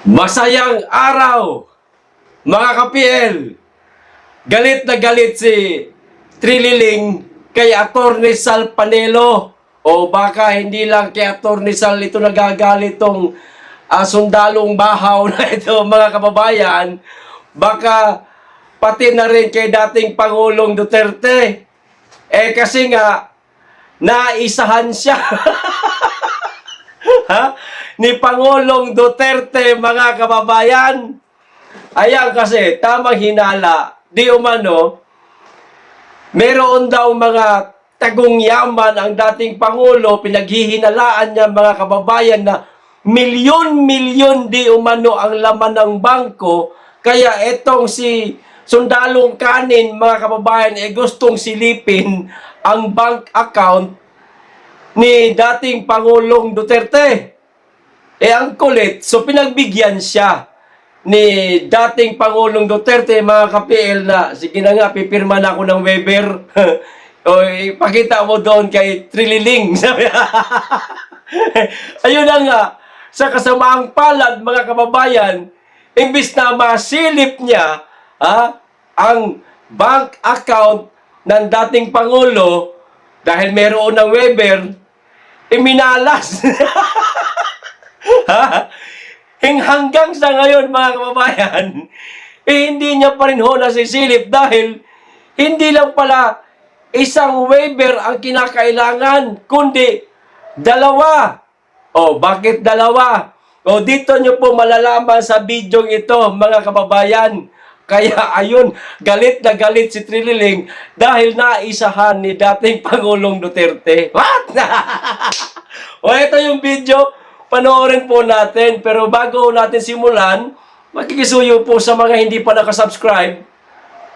Masayang araw, mga ka-PL. Galit na galit si Trililing kay Atty. Sal Panelo. O baka hindi lang kay Atty. Sal ito nagagalit tong sundalong bahaw na ito, mga kababayan. Baka pati na rin kay dating Pangulong Duterte. Kasi nga, naisahan siya. Ha? Ni Pangulong Duterte, mga kababayan. Ayan kasi, tamang hinala, di umano, meron daw mga tagong yaman ang dating Pangulo, pinaghihinalaan niya, mga kababayan, na milyon-milyon di umano ang laman ng bangko. Kaya etong si Sundalong Kanin, mga kababayan, gustong silipin ang bank account ni dating Pangulong Duterte. Ang kulit, so pinagbigyan siya ni dating Pangulong Duterte, mga ka-PL, na sige na nga, pipirma na ako ng waiver. O ipakita mo doon kay Trililing. Ayun na nga, sa kasamaang palad, mga kababayan, imbis na masilip niya ang bank account ng dating Pangulo dahil meron ng waiver, iminalas. Hanggang sa ngayon, mga kababayan, hindi niya pa rin nasisilip dahil hindi lang pala isang waiver ang kinakailangan, kundi dalawa. Bakit dalawa? Dito niyo po malalaman sa video ito, mga kababayan. Kaya ayun, galit na galit si Trililing dahil naisahan ni dating Pangulong Duterte. What? Ito yung video, panoorin po natin. Pero bago natin simulan, makikisuyo po sa mga hindi pa nakasubscribe.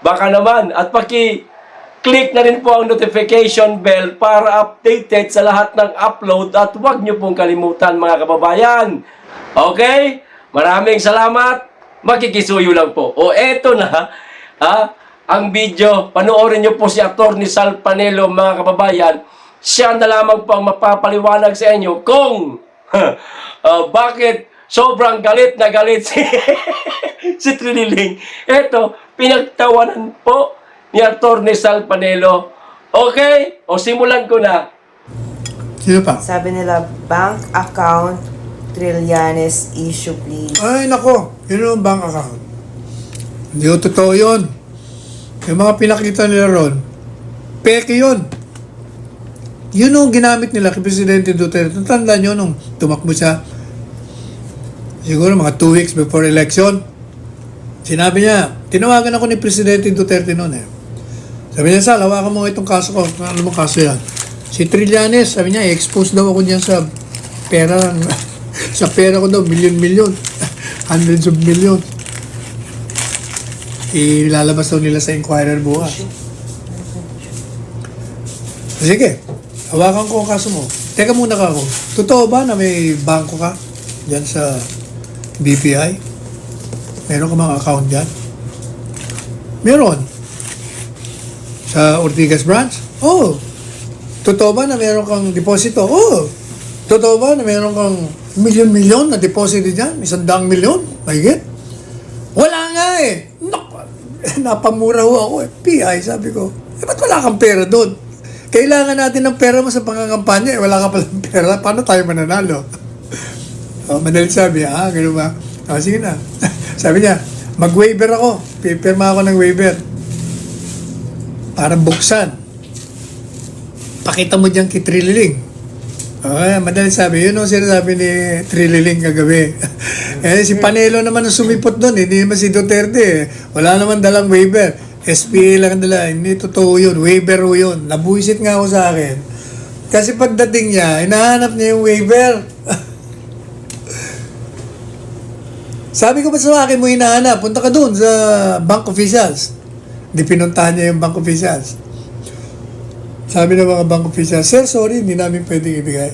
Baka naman, at paki-click na rin po ang notification bell para updated sa lahat ng upload. At huwag nyo pong kalimutan, mga kababayan. Okay? Maraming salamat. Makikisuyo lang po. Eto na, ang video. Panoorin nyo po si Atty. Sal Panelo, mga kababayan. Siya na lamang po ang mapapaliwanag sa inyo kung bakit sobrang galit na galit si Trililing. Eto, pinagtawanan po ni Atty. Sal Panelo. Okay? Simulan ko na. Sino pa? Sabi nila, bank account Trillanes issue please. Ay, nako. Yun yung bank account. Hindi ko totoo yun. Yung mga pinakita nila ron, peke yun. Yun yung ginamit nila kay Presidente Duterte. Tandaan nyo nung tumakbo siya, siguro mga 2 weeks before election, sinabi niya, tinawagan ako ni Presidente Duterte noon eh. Sabi niya, Sal, hawakan mo itong kaso ko. Ano mo kaso yan? Si Trillanes, sabi niya, expose daw ako niyan sa pera. Sa pera ko daw, milyon-milyon. Hundreds of millions. Ilalabas daw nila sa Inquirer bukas. Sige, hawakan ko ang kaso mo. Teka muna ka ako. Totoo ba na may bangko ka dyan sa BPI? Meron ka mga account dyan? Meron. Sa Ortigas branch? Oo. Totoo ba na meron kang deposito? Oo. Totoo ba na meron kang milyon-milyon na deposito dyan? 100 milyon? Mahigit? Wala nga eh. Napamura ho ako eh. PI, sabi ko. Ba't wala kang pera doon? Kailangan natin ng pera mo sa pangangampanya. Wala ka palang pera. Paano tayo mananalo? Madalit sabi, gano'n ba? Sige na. Sabi niya, mag-waiver ako. Pipirma ako ng waiver. Para buksan. Pakita mo dyan kay Trililing. Madalit sabi, yun ang sinasabi ni Trililing kagabi. Si Panelo naman ang sumipot doon, hindi naman si Duterte. Wala naman dalang waiver. SPA lang dala, hindi totoo yun. Waiver ho yun. Nabuisit nga ako sa akin. Kasi pagdating niya, hinahanap niya yung waiver. Sabi ko, ba sa akin mo hinahanap? Punta ka doon sa bank officials. Hindi pinuntahan niya yung bank officials. Sabi ng mga bank officials, Sir, sorry, hindi namin pwedeng ibigay.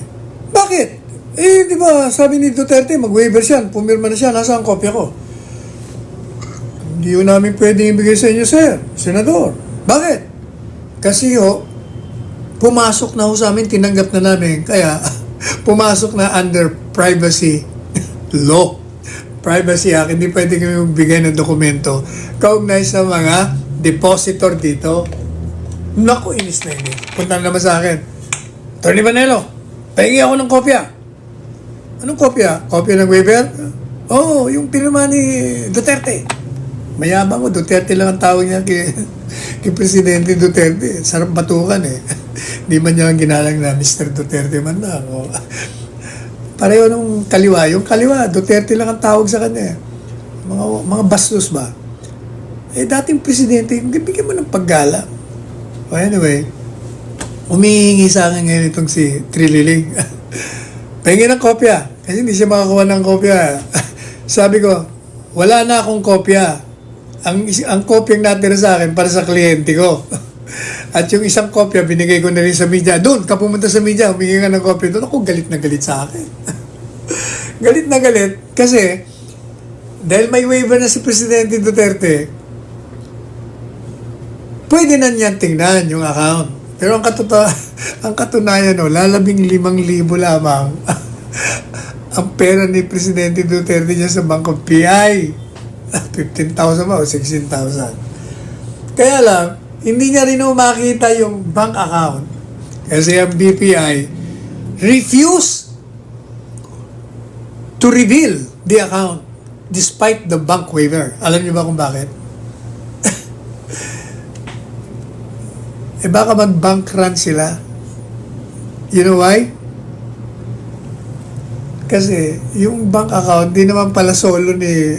Bakit? Di ba, sabi ni Duterte, mag-waiver siya, pumirma na siya, nasa ang kopya ko. Hindi ko namin pwedeng ibigay sa inyo, Sir, Senador. Bakit? Kasi pumasok na ho sa amin, tinanggap na namin, kaya pumasok na under privacy law. Privacy Act, hindi pwede kami magbigay ng dokumento kaugnay sa mga depositor dito. Naku, inis na inis. Punta na naman sa akin. Attorney Manelo, pahingi ako ng kopya. Anong kopya? Kopya ng waiver? Oo, yung pinirma ni Duterte. Mayabang ko, Duterte lang ang tawag niya kay Presidente Duterte. Sarap batukan eh. Di man niya ginalang na Mr. Duterte man lang. O, pareho nung kaliwa. Yung kaliwa, Duterte lang ang tawag sa kanya. Mga bastos ba? Eh, dating presidente, bigyan mo ng paggala. O anyway, umihingi sa akin ngayon itong si Trililing. Pahingi ng kopya. Kasi hindi siya makakuha ng kopya. Sabi ko, wala na akong kopya. Ang kopyang natira sa akin para sa kliyente ko. At yung isang kopya, binigay ko na rin sa media. Doon, ka pumunta sa media, humingi ka ng kopya. Doon ako galit na galit sa akin. Galit na galit. Kasi, dahil may waiver na si Presidente Duterte, pwede na niyan tingnan yung account. Pero ang katunayan, lalabing 5,000 lamang ang pera ni Presidente Duterte niya sa Bank of PI. 15,000 ba o 16,000? Kaya lang, hindi niya rin makita yung bank account. Kasi ang BPI refused to reveal the account despite the bank waiver. Alam niyo ba kung bakit? Baka mag-bank run sila. You know why? Kasi yung bank account, di naman pala solo ni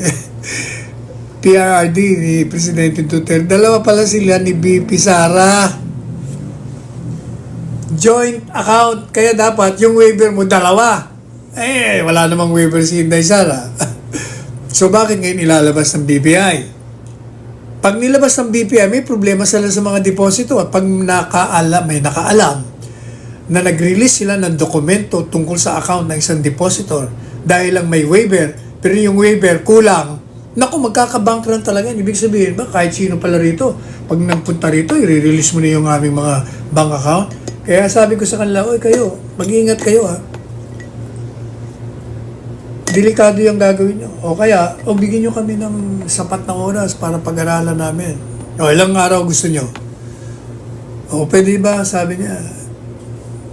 PRRD, ni Presidente Duterte. Dalawa pala sila ni BP Sara. Joint account. Kaya dapat yung waiver mo dalawa. Eh, wala namang waiver si Inday Sara. So bakit ngayon ilalabas ng BPI? Pag nilabas ng BPI, may problema sila sa mga deposito. At pag may nakaalam na nag-release sila ng dokumento tungkol sa account ng isang depositor dahil lang may waiver, pero yung waiver kulang, naku, magkakabankrun talaga. Ibig sabihin ba, kahit sino pala rito, pag nagpunta rito, i-release mo na yung aming mga bank account. Kaya sabi ko sa kanila, oy kayo, mag-iingat kayo ha. Delikado yung gagawin nyo. O kaya, bigyan nyo kami ng sapat na oras para pag-aralan namin. O ilang araw gusto nyo? O pwede ba? Sabi niya,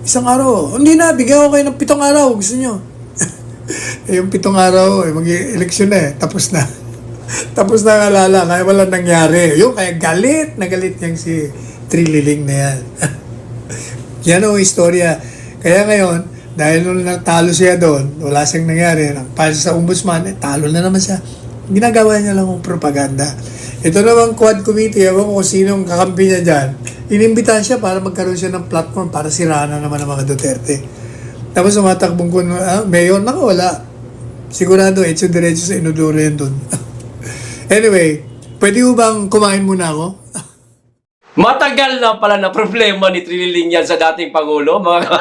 isang araw. Hindi na, bigyan ko kayo ng 7 araw. Gusto nyo? Yung 7 araw, mag-eleksyon na Tapos na. Tapos na ang alala. Kaya wala nangyari. Yung kaya galit na galit niyang si Trililing na yan. Yan ang istorya. Kaya ngayon, dahil nung natalo siya doon, wala siyang nangyari. Nagpasa sa ombudsman, talo na naman siya. Ginagawa niya lang ng propaganda. Ito namang Quad Committee, ewan ko kung sinong kakampi niya dyan, inimbitahan siya para magkaroon siya ng platform para siraan na naman ang mga Duterte. Tapos sumatakbong ko, mayor, wala. Sigurado, diretso sa inodoro yan doon. Anyway, pwede mo bang kumain muna ako? Matagal na pala na problema ni Trililing yan sa dating Pangulo, mga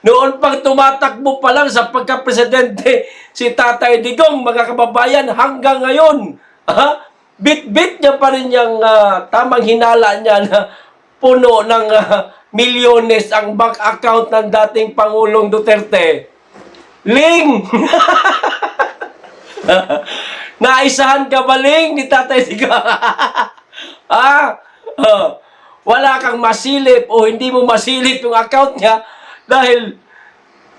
noon pang tumatakbo pa lang sa pagka-presidente si Tatay Digong, mga kababayan, hanggang ngayon, bit-bit niya pa rin yung tamang hinala niya na puno ng milyones ang bank account ng dating Pangulong Duterte. Ling! Naisahan ka ba, Ling, ni Tatay Digong? Wala kang masilip o hindi mo masilip yung account niya dahil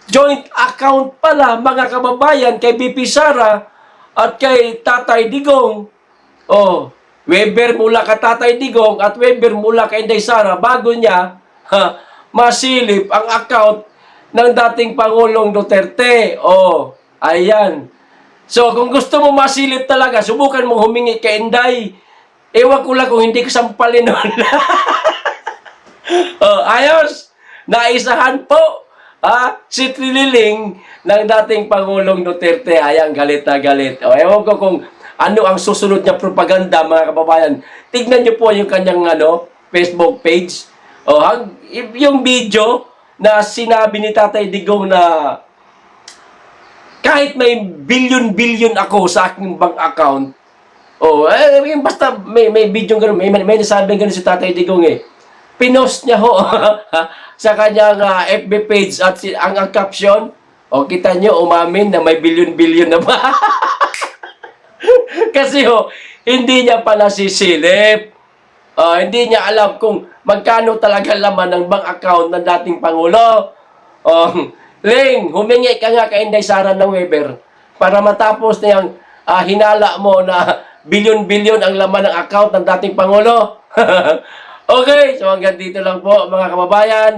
joint account pala, mga kababayan, kay BP Sara at kay Tatay Digong. Waiver mula kay Tatay Digong at waiver mula kay Inday Sara bago niya masilip ang account ng dating Pangulong Duterte. Ayan. So, kung gusto mo masilip talaga, subukan mo humingi kay Inday. Ewan ko lang kung hindi ka sampalin nun. Ayos! Naisahan po si Trililing ng dating Pangulong Duterte. Ayan, galit na galit. Ewan ko kung ano ang susunod niya propaganda, mga kababayan. Tignan niyo po yung kanyang Facebook page. Yung video na sinabi ni Tatay Digong na kahit may billion-billion ako sa aking bank account, basta may video gano'n, may nasabing gano'n si Tatay Digong Pinost niya ho sa kanyang FB page at ang caption, O kita nyo, umamin na may bilyon-bilyon na ba? Kasi hindi niya pa nasisilip. Hindi niya alam kung magkano talaga laman ng bank account ng dating Pangulo. Ling, humingi ka nga kay Inday Sara ng waiver para matapos na yung hinala mo na bilyon-bilyon ang laman ng account ng dating Pangulo. Okay, so hanggang dito lang po mga kababayan.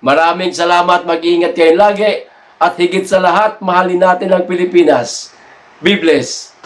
Maraming salamat, mag-iingat kayo lagi. At higit sa lahat, mahalin natin ang Pilipinas. Be blessed.